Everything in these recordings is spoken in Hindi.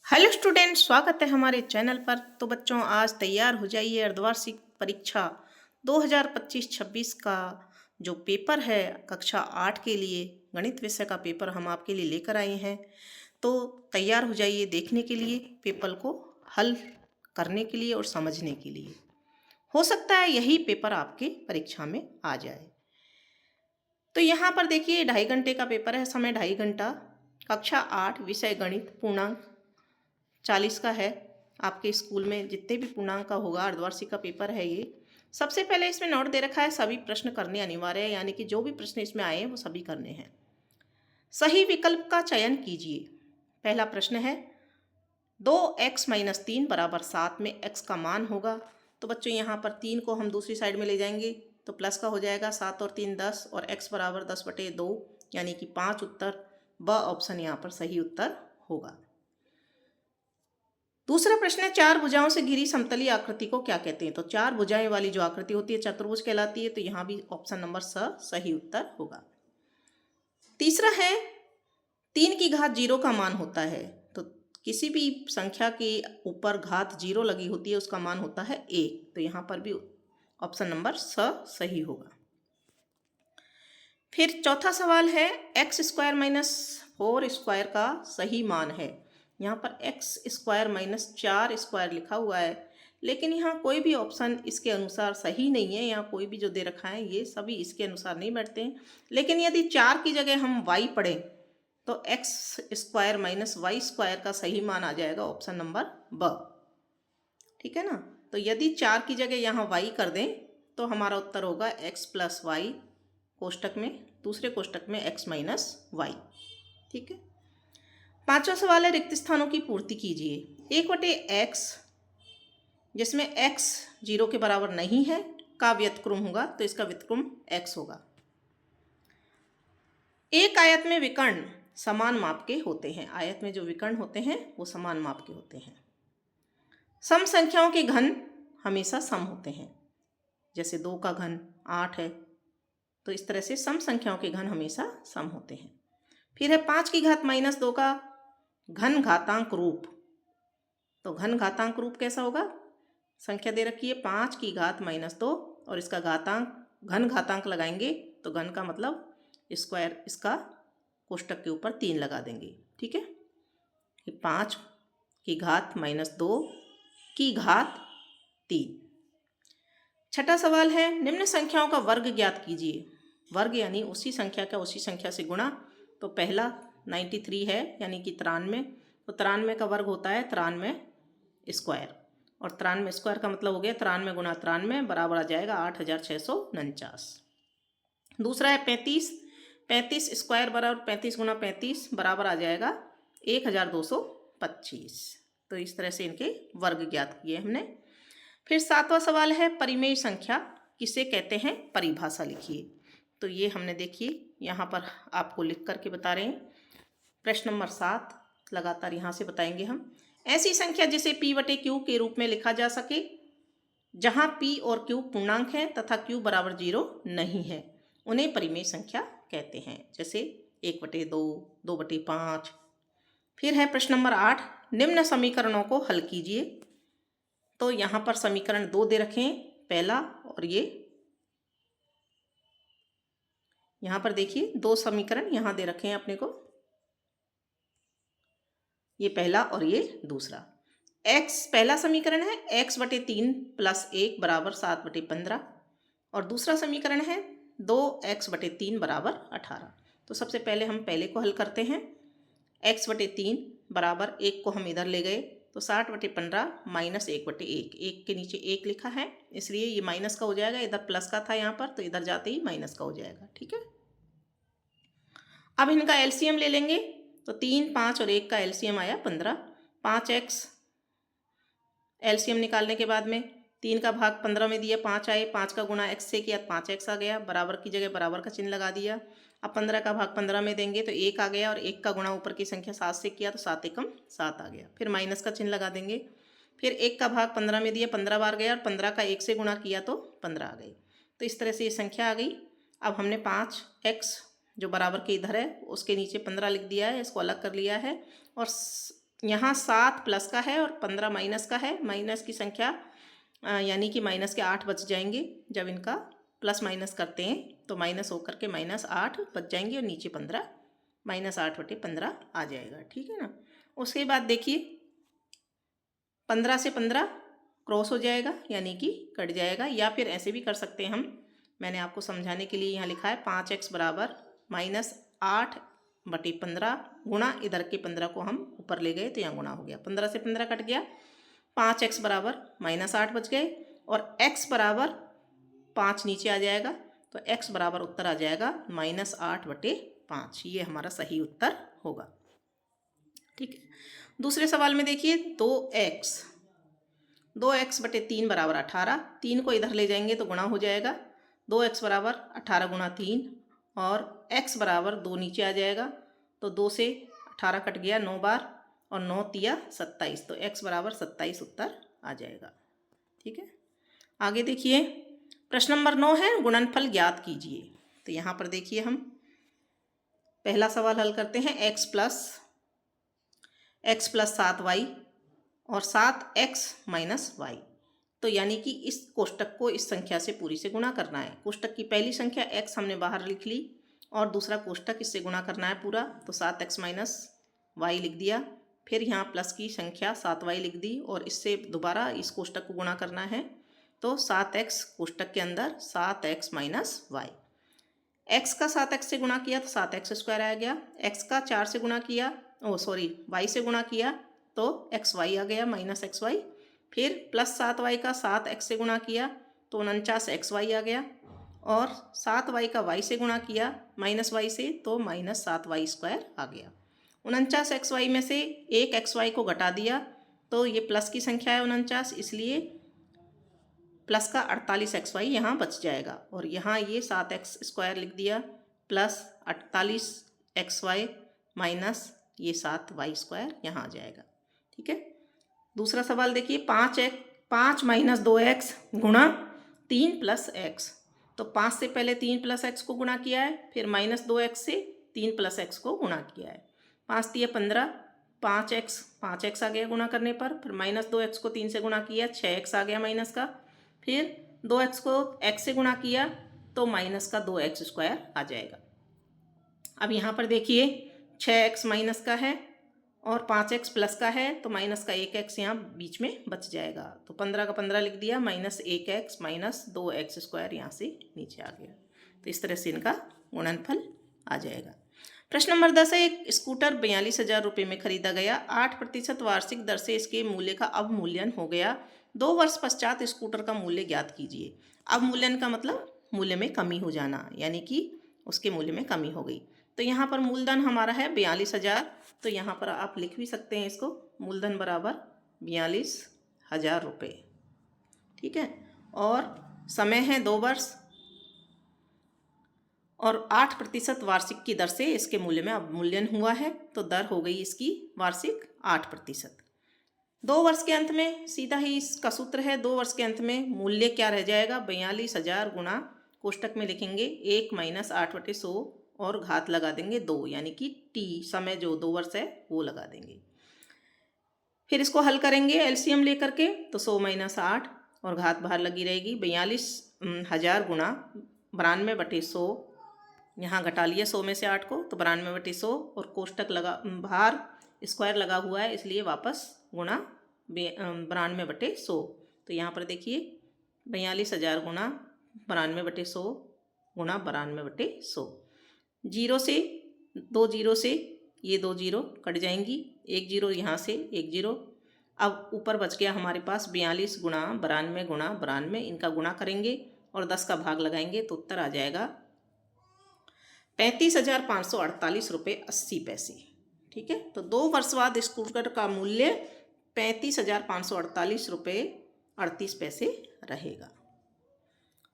हेलो स्टूडेंट, स्वागत है हमारे चैनल पर। तो बच्चों, आज तैयार हो जाइए अर्धवार्षिक परीक्षा 2025-26 का जो पेपर है कक्षा 8 के लिए गणित विषय का पेपर हम आपके लिए लेकर आए हैं। तो तैयार हो जाइए देखने के लिए, पेपर को हल करने के लिए और समझने के लिए। हो सकता है यही पेपर आपके परीक्षा में आ जाए। तो यहाँ पर देखिए 2.5 घंटे का पेपर है, समय 2.5 घंटा। कक्षा 8 विषय गणित पूर्णांक 40 का है। आपके स्कूल में जितने भी पूर्णांक का होगा अर्धवार्षिक का पेपर है ये। सबसे पहले इसमें नोट दे रखा है, सभी प्रश्न करने अनिवार्य है, यानी कि जो भी प्रश्न इसमें आए हैं वो सभी करने हैं। सही विकल्प का चयन कीजिए। पहला प्रश्न है 2x-3 = 7 में x का मान होगा। तो बच्चों यहाँ पर 3 को हम दूसरी साइड में ले जाएंगे तो प्लस का हो जाएगा, 7 और 3 10 और x = 10/2 यानी कि 5 उत्तर। ब ऑप्शन यहाँ पर सही उत्तर होगा। दूसरा प्रश्न है 4 भुजाओं से घिरी समतलीय आकृति को क्या कहते हैं। तो 4 भुजाएं वाली जो आकृति होती है चतुर्भुज कहलाती है। तो यहाँ भी ऑप्शन नंबर स सही उत्तर होगा। तीसरा है 3 की घात 0 का मान होता है। तो किसी भी संख्या के ऊपर घात 0 लगी होती है उसका मान होता है 1। तो यहाँ पर भी ऑप्शन नंबर स सही होगा। फिर चौथा सवाल है x² - 4² का सही मान है। यहाँ पर x² - 4² लिखा हुआ है, लेकिन यहाँ कोई भी ऑप्शन इसके अनुसार सही नहीं है। यहाँ कोई भी जो दे रखा है ये सभी इसके अनुसार नहीं बैठते हैं। लेकिन यदि 4 की जगह हम y पढ़ें तो x² - y² का सही मान आ जाएगा ऑप्शन नंबर ब। ठीक है ना। तो यदि 4 की जगह यहाँ y कर दें तो हमारा उत्तर होगा x + y कोष्टक में, दूसरे कोष्टक में x - y। ठीक है। पांचवा सवाल है रिक्त स्थानों की पूर्ति कीजिए। 1/x जिसमें x 0 के बराबर नहीं है का व्युत्क्रम होगा। तो इसका व्युत्क्रम x होगा। एक आयत में विकर्ण समान माप के होते हैं। आयत में जो विकर्ण होते हैं वो समान माप के होते हैं। सम संख्याओं के घन हमेशा सम होते हैं। जैसे 2 का घन 8 है, तो इस तरह से सम संख्याओं के घन हमेशा सम होते हैं। फिर है 5 की घात -2 का घन घातांक रूप। तो घन घातांक रूप कैसा होगा। संख्या दे रखी है 5 की घात -2 और इसका घातांक घन घातांक लगाएंगे तो घन का मतलब स्क्वायर, इसका कोष्टक के ऊपर 3 लगा देंगे। ठीक है। 5 की घात -2 की घात 3। छठा सवाल है निम्न संख्याओं का वर्ग ज्ञात कीजिए। वर्ग यानी उसी संख्या का उसी संख्या से गुणा। तो पहला 93 है यानी कि 93। तो 93 का वर्ग होता है 93² और 93² का मतलब हो गया 93 × 93 बराबर आ जाएगा 8649। दूसरा है 35। 35² = 35 × 35 बराबर आ जाएगा 1225। तो इस तरह से इनके वर्ग ज्ञात किए हमने। फिर 7वां सवाल है परिमेय संख्या किसे कहते हैं, परिभाषा लिखिए। तो ये हमने देखिए यहाँ पर आपको लिख करके बता रहे हैं। प्रश्न नंबर 7 लगातार यहाँ से बताएंगे हम। ऐसी संख्या जिसे p/q के रूप में लिखा जा सके जहाँ p और q पूर्णांक हैं तथा q = 0 नहीं है, उन्हें परिमेय संख्या कहते हैं। जैसे 1/2, 2/5। फिर है प्रश्न नंबर 8 निम्न समीकरणों को हल कीजिए। तो यहाँ पर समीकरण 2 दे रखे हैं, पहला और ये। यहाँ पर देखिए 2 समीकरण यहाँ दे रखे हैं अपने को, ये पहला और ये दूसरा। x पहला समीकरण है x/3 + 1 = 7/15 और दूसरा समीकरण है 2x/3 = 18। तो सबसे पहले हम पहले को हल करते हैं। x/3 बराबर 1 को हम इधर ले गए तो 60/15 - 1/1। 1 के नीचे 1 लिखा है इसलिए ये माइनस का हो जाएगा। इधर प्लस का था यहाँ पर तो इधर जाते ही माइनस का हो जाएगा। ठीक है। अब इनका एलसीएम ले लेंगे तो 3, 5 और 1 का एलसीएम आया 15। 5x एलसीएम निकालने के बाद में 3 का भाग 15 में दिया 5 आए, 5 का गुणा x से किया 5x आ गया, बराबर की जगह बराबर का चिन्ह लगा दिया। अब 15 का भाग 15 में देंगे तो 1 आ गया और 1 का गुणा ऊपर की संख्या 7 से किया तो 7 एकम 7 आ गया। फिर माइनस का चिन्ह लगा देंगे। फिर 1 का भाग 15 में दिया 15 बार गया और 15 का 1 से गुणा किया तो 15 आ गई। तो इस तरह से ये संख्या आ गई। अब हमने 5x जो बराबर के इधर है उसके नीचे 15 लिख दिया है, इसको अलग कर लिया है और यहाँ 7 प्लस का है और 15 माइनस का है। माइनस की संख्या यानी कि माइनस के 8 बच जाएंगे। जब इनका प्लस माइनस करते हैं तो माइनस होकर के -8 बच जाएंगे और नीचे 15 -8/15 आ जाएगा। ठीक है ना। उसके बाद देखिए 15 से 15 क्रॉस हो जाएगा यानी कि कट जाएगा, या फिर ऐसे भी कर सकते हैं हम। मैंने आपको समझाने के लिए यहाँ लिखा है 5x बराबर -8/15 गुणा इधर के 15 को हम ऊपर ले गए तो यहाँ गुणा हो गया। 15 से 15 कट गया, 5x बराबर -8 बच गए और x बराबर 5 नीचे आ जाएगा तो x बराबर उत्तर आ जाएगा -8/5। ये हमारा सही उत्तर होगा। ठीक है। दूसरे सवाल में देखिए 2x/3 बराबर 18। 3 को इधर ले जाएंगे तो गुणा हो जाएगा। 2x बराबर 18 गुणा 3 और x बराबर 2 नीचे आ जाएगा तो 2 से 18 कट गया 9 बार और 9 तिया 27 तो x बराबर 27 उत्तर आ जाएगा। ठीक है। आगे देखिए प्रश्न नंबर 9 है गुणनफल ज्ञात कीजिए। तो यहाँ पर देखिए हम पहला सवाल हल करते हैं। x प्लस 7y और 7x माइनस y। तो यानी कि इस कोष्टक को इस संख्या से पूरी से गुणा करना है। कोष्टक की पहली संख्या x हमने बाहर लिख ली और दूसरा कोष्टक इससे गुणा करना है पूरा, तो 7x माइनस y लिख दिया। फिर यहाँ प्लस की संख्या 7y लिख दी और इससे दोबारा इस कोष्टक को गुणा करना है तो 7x कोष्टक के अंदर 7x माइनस y। x का 7x से गुणा किया तो 7x² आ गया। x का 4 से गुणा किया y से गुणा किया तो xy आ गया -xy। फिर प्लस 7y का 7x से गुणा किया तो 49xy आ गया और 7y का y से गुणा किया -y से तो -7y² आ गया। 49xy में से एक xy को घटा दिया तो ये प्लस की संख्या है 49, इसलिए प्लस का 48xy यहाँ बच जाएगा और यहाँ ये 7x² लिख दिया प्लस 48xy माइनस ये 7y² यहाँ आ जाएगा। ठीक है। दूसरा सवाल देखिए 5 माइनस 2x गुणा 3 प्लस x। तो 5 से पहले 3 प्लस x को गुणा किया है, फिर -2x से 3 प्लस x को गुणा किया है। 5 तिया 15, 5x आ गया गुणा करने पर, फिर -2x को 3 से गुणा किया 6x आ गया माइनस का, फिर 2x को x से गुणा किया तो माइनस का 2x² आ जाएगा। अब यहाँ पर देखिए 6x माइनस का है और 5x प्लस का है तो माइनस का 1x यहाँ बीच में बच जाएगा तो 15 का 15 लिख दिया -1x माइनस 2x² यहाँ से नीचे आ गया। तो इस तरह से इनका गुणनफल आ जाएगा। प्रश्न नंबर 10 है एक स्कूटर 42,000 रुपये में खरीदा गया। 8% वार्षिक दर से इसके मूल्य का अवमूल्यन हो गया। 2 वर्ष पश्चात स्कूटर का मूल्य ज्ञात कीजिए। अवमूल्यन का मतलब मूल्य में कमी हो जाना, यानी कि उसके मूल्य में कमी हो गई। तो यहाँ पर मूलधन हमारा है 42,000, तो यहाँ पर आप लिख भी सकते हैं इसको, मूलधन बराबर 42,000 रुपये। ठीक है। और समय है 2 वर्ष और 8% वार्षिक की दर से इसके मूल्य में अवमूल्यन हुआ है तो दर हो गई इसकी वार्षिक 8%। 2 वर्ष के अंत में सीधा ही इसका सूत्र है, 2 वर्ष के अंत में मूल्य क्या रह जाएगा 42,000 गुणा कोष्टक में लिखेंगे 1 माइनस 8/100 और घात लगा देंगे 2, यानी कि t समय जो 2 वर्ष है वो लगा देंगे। फिर इसको हल करेंगे एलसीएम लेकर के तो 100 माइनस 8 और घात बाहर लगी रहेगी 42,000 गुणा 92/100, यहाँ घटा लिया 100 में से 8 को तो 92/100 और कोष्टक लगा बाहर स्क्वायर लगा हुआ है इसलिए वापस गुणा 92/100। तो यहाँ पर देखिए 42,000 गुणा 92/100 गुणा 92/100। 0 से 2 0 से ये 2 0 कट जाएंगी, 1 0 यहाँ से 1 0। अब ऊपर बच गया हमारे पास 42 गुणा 92 गुणा 92, इनका गुणा करेंगे और 10 का भाग लगाएंगे तो उत्तर आ जाएगा 35,548 रुपये 80 पैसे। ठीक है। तो 2 वर्ष बाद स्कूटर का मूल्य 35,548 रुपये 38 पैसे रहेगा।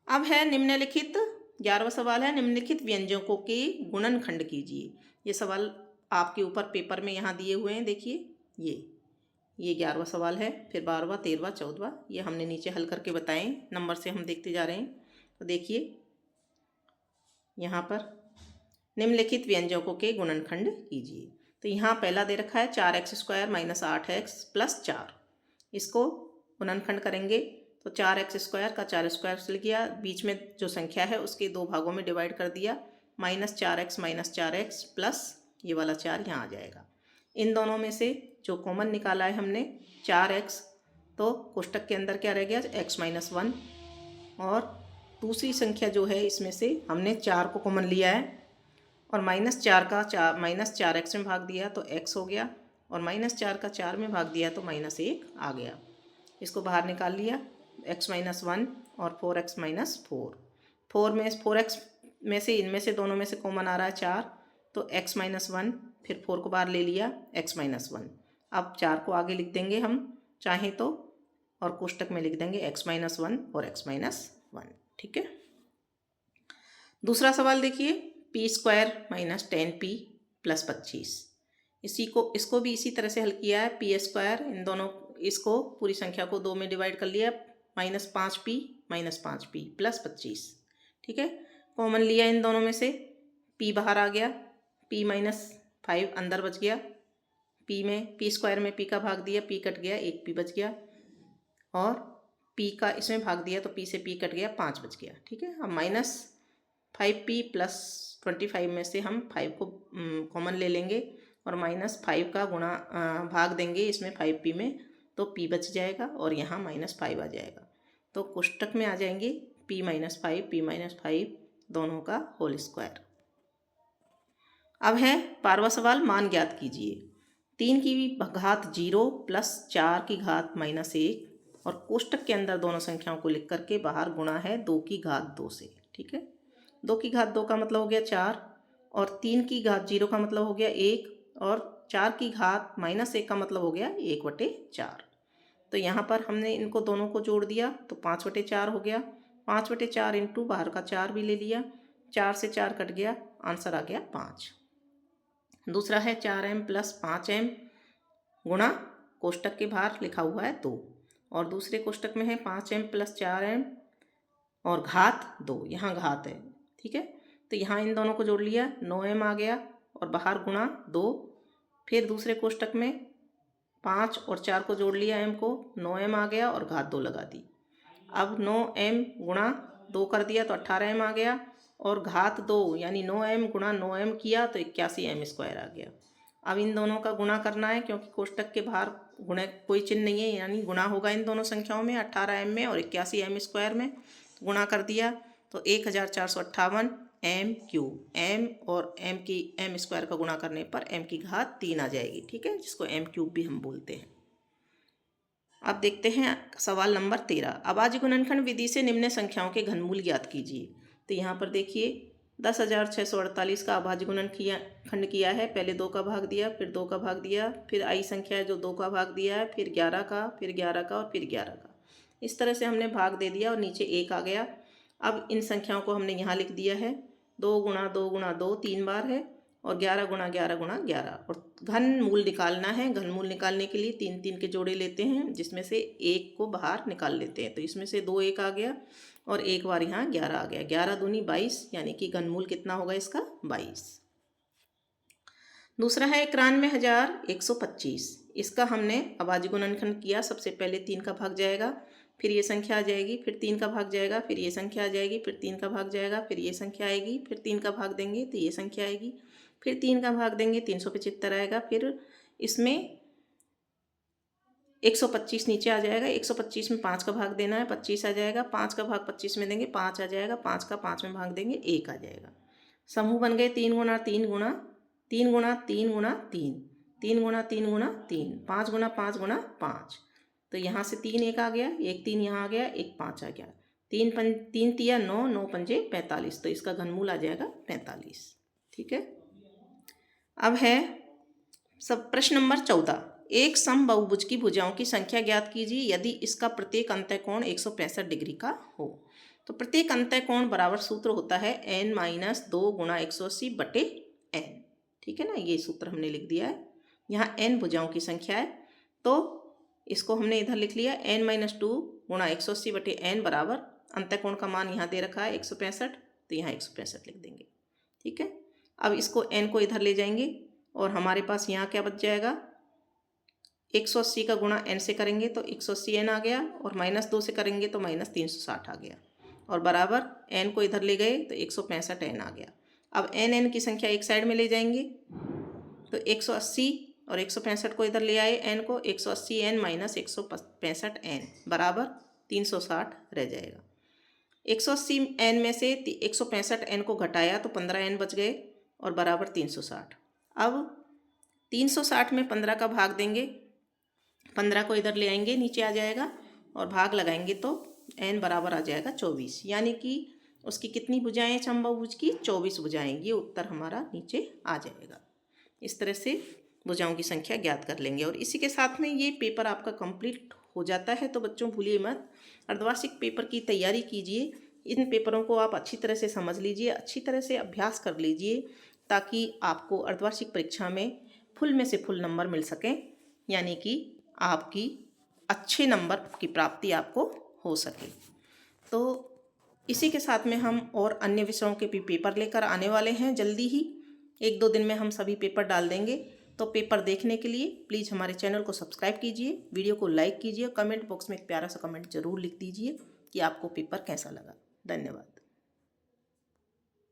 अब है निम्नलिखित 11वां सवाल है निम्नलिखित व्यंजकों के गुणनखंड कीजिए। ये सवाल आपके ऊपर पेपर में यहाँ दिए हुए हैं, देखिए ये 11वां सवाल है। फिर 12वां 13वां 14वां ये हमने नीचे हल करके बताएं, नंबर से हम देखते जा रहे हैं। तो देखिए यहाँ पर निम्नलिखित व्यंजकों के गुणनखंड कीजिए। तो यहाँ पहला दे रखा है 4x² माइनस 8x प्लस 4। इसको गुणनखंड करेंगे तो 4x² का 4 स्क्वायर से लिया, बीच में जो संख्या है उसके 2 भागों में डिवाइड कर दिया, -4x माइनस 4x प्लस ये वाला 4 यहाँ आ जाएगा। इन दोनों में से जो कॉमन निकाला है हमने 4x, तो कोष्टक के अंदर क्या रह गया x-1, और दूसरी संख्या जो है इसमें से हमने 4 को कॉमन लिया है और -4 का -4x में भाग दिया तो x हो गया, और -4 का 4 में भाग दिया तो -1 आ गया। इसको बाहर निकाल लिया, x-1 और 4x-4। 4x में से इनमें से दोनों में से कॉमन आ रहा है 4, तो x-1, फिर 4 को बाहर ले लिया x-1। अब 4 को आगे लिख देंगे हम चाहें तो, और कोष्टक में लिख देंगे x-1 और x-1। ठीक है। दूसरा सवाल देखिए, p² माइनस 10p प्लस 25। इसको भी इसी तरह से हल किया है। p², इन दोनों इसको पूरी संख्या को 2 में डिवाइड कर लिया, -5p प्लस 25। ठीक है, कॉमन लिया इन दोनों में से, p बाहर आ गया, p-5 अंदर बच गया, p² में p का भाग दिया, p कट गया, 1 p बच गया, और p का इसमें भाग दिया तो p से p कट गया, 5 बच गया। ठीक है, अब -5p प्लस 25 में से हम 5 को कॉमन ले लेंगे और -5 का गुणा भाग देंगे इसमें 5p में, तो p बच जाएगा और यहाँ -5 आ जाएगा। तो कोष्टक में आ जाएंगे p-5 दोनों का होल स्क्वायर। अब है 12वां सवाल, मान ज्ञात कीजिए। 3 की घात 0 प्लस 4 की घात -1, और कोष्टक के अंदर दोनों संख्याओं को लिख करके बाहर गुणा है 2 की घात 2 से। ठीक है, 2 की घात 2 का मतलब हो गया 4, और 3 की घात 0 का मतलब हो गया 1, और 4 की घात -1 का मतलब हो गया 1/4। तो यहाँ पर हमने इनको दोनों को जोड़ दिया तो 5/4 हो गया। 5/4 इंटू बाहर का 4 भी ले लिया, 4 से 4 कट गया, आंसर आ गया 5। दूसरा है 4m प्लस 5m गुणा, कोष्टक के बाहर लिखा हुआ है 2, और दूसरे कोष्टक में है 5m प्लस 4m और घात 2, यहाँ घात है। ठीक है, तो यहाँ इन दोनों को जोड़ लिया, 9m आ गया, और बाहर गुणा 2, फिर दूसरे कोष्टक में 5 और 4 को जोड़ लिया m को, 9m आ गया और घात 2 लगा दी। अब 9m गुणा 2 कर दिया तो 18m आ गया, और घात 2 यानी 9m गुणा 9m किया तो 81m² आ गया। अब इन दोनों का गुणा करना है, क्योंकि कोष्टक के बाहर गुणे कोई चिन्ह नहीं है, यानी गुणा होगा इन दोनों संख्याओं में, 18m में और 81m² में। तो गुणा कर दिया तो 1458 m³ m और m² का गुणा करने पर m की घात 3 आ जाएगी। ठीक है, जिसको m³ भी हम बोलते हैं। अब देखते हैं सवाल नंबर 13, अभाज्य गुणनखंड विधि से निम्न संख्याओं के घनमूल ज्ञात कीजिए। तो यहाँ पर देखिए 10,648 का अभाज्य गुणनखंड किया है। पहले 2 का भाग दिया, फिर 2 का भाग दिया, फिर आई संख्या है जो 2 का भाग दिया है, फिर 11 का, फिर 11 का और फिर 11 का। इस तरह से हमने भाग दे दिया और नीचे 1 आ गया। अब इन संख्याओं को हमने यहाँ लिख दिया है, 2 गुणा 2 गुणा 2 3 बार है, और 11 गुणा 11 गुणा 11, और घनमूल निकालना है। घनमूल निकालने के लिए 3 के जोड़े लेते हैं, जिसमें से 1 को बाहर निकाल लेते हैं। तो इसमें से 2 1 आ गया और एक बार यहाँ 11 आ गया, 11 दूनी 22, यानी कि घनमूल कितना होगा इसका 22। दूसरा है 91,125, इसका हमने अभाज्य गुणनखंड किया। सबसे पहले 3 का भाग जाएगा, फिर ये संख्या आ जाएगी, फिर 3 का भाग जाएगा, फिर ये संख्या आ जाएगी, फिर 3 का भाग जाएगा, फिर ये संख्या आएगी, फिर 3 का भाग देंगे तो ये संख्या आएगी, फिर 3 का भाग देंगे 375 आएगा, फिर इसमें 125 नीचे आ जाएगा। 125 में 5 का भाग देना है, 25 आ जाएगा। 5 का भाग 25 में देंगे, 5 आ जाएगा। 5 का 5 में भाग देंगे, 1 आ जाएगा। समूह बन गए 3 गुणा 3 गुणा 3 गुणा 3 गुणा 3, 3 गुणा 3 गुणा 3, 5 गुणा 5 गुणा 5। तो यहाँ से 3 1 आ गया, 1 3 यहाँ आ गया, 1 5 आ गया। 3 तिया 9, 9 पंजे 45, तो इसका घनमूल आ जाएगा 45। ठीक है, अब है सब प्रश्न नंबर 14, एक समबाहुभुज की भुजाओं की संख्या ज्ञात कीजिए यदि इसका प्रत्येक अंतःकोण 165 डिग्री का हो। तो प्रत्येक अंतःकोण बराबर सूत्र होता है n-2 गुणा 180 बटे n। ठीक है ना, ये सूत्र हमने लिख दिया है। यहाँ n भुजाओं की संख्या है, तो इसको हमने इधर लिख लिया, n-2 गुणा 180 बटे n बराबर अंतःकोण का मान यहाँ दे रखा है 165, तो यहाँ 165 लिख देंगे। ठीक है, अब इसको n को इधर ले जाएंगे और हमारे पास यहाँ क्या बच जाएगा, 180 का गुणा n से करेंगे तो 180 n आ गया, और -2 से करेंगे तो -360 आ गया, और बराबर n को इधर ले गए तो 165 n आ गया। अब n की संख्या एक साइड में ले जाएंगे तो 180 और 165 को इधर ले आए, n को 180 n माइनस 165 n बराबर 360 रह जाएगा। 180 n में से 165 n को घटाया तो 15 n बच गए और बराबर 360। अब 360 में 15 का भाग देंगे, 15 को इधर ले आएंगे, नीचे आ जाएगा, और भाग लगाएंगे तो n बराबर आ जाएगा 24, यानी कि उसकी कितनी भुजाएं समबाहुभुज की, 24 भुजाएं। ये उत्तर हमारा नीचे आ जाएगा। इस तरह से भुजाओं की संख्या ज्ञात कर लेंगे, और इसी के साथ में ये पेपर आपका कंप्लीट हो जाता है। तो बच्चों भूलिए मत, अर्धवार्षिक पेपर की तैयारी कीजिए। इन पेपरों को आप अच्छी तरह से समझ लीजिए, अच्छी तरह से अभ्यास कर लीजिए, ताकि आपको अर्धवार्षिक परीक्षा में फुल में से फुल नंबर मिल सकें, यानी कि आपकी अच्छे नंबर की प्राप्ति आपको हो सके। तो इसी के साथ में हम और अन्य विषयों के भी पेपर लेकर आने वाले हैं जल्दी ही। 1-2 दिन में हम सभी पेपर डाल देंगे। तो पेपर देखने के लिए प्लीज़ हमारे चैनल को सब्सक्राइब कीजिए, वीडियो को लाइक कीजिए, कमेंट बॉक्स में एक प्यारा सा कमेंट ज़रूर लिख दीजिए कि आपको पेपर कैसा लगा। धन्यवाद।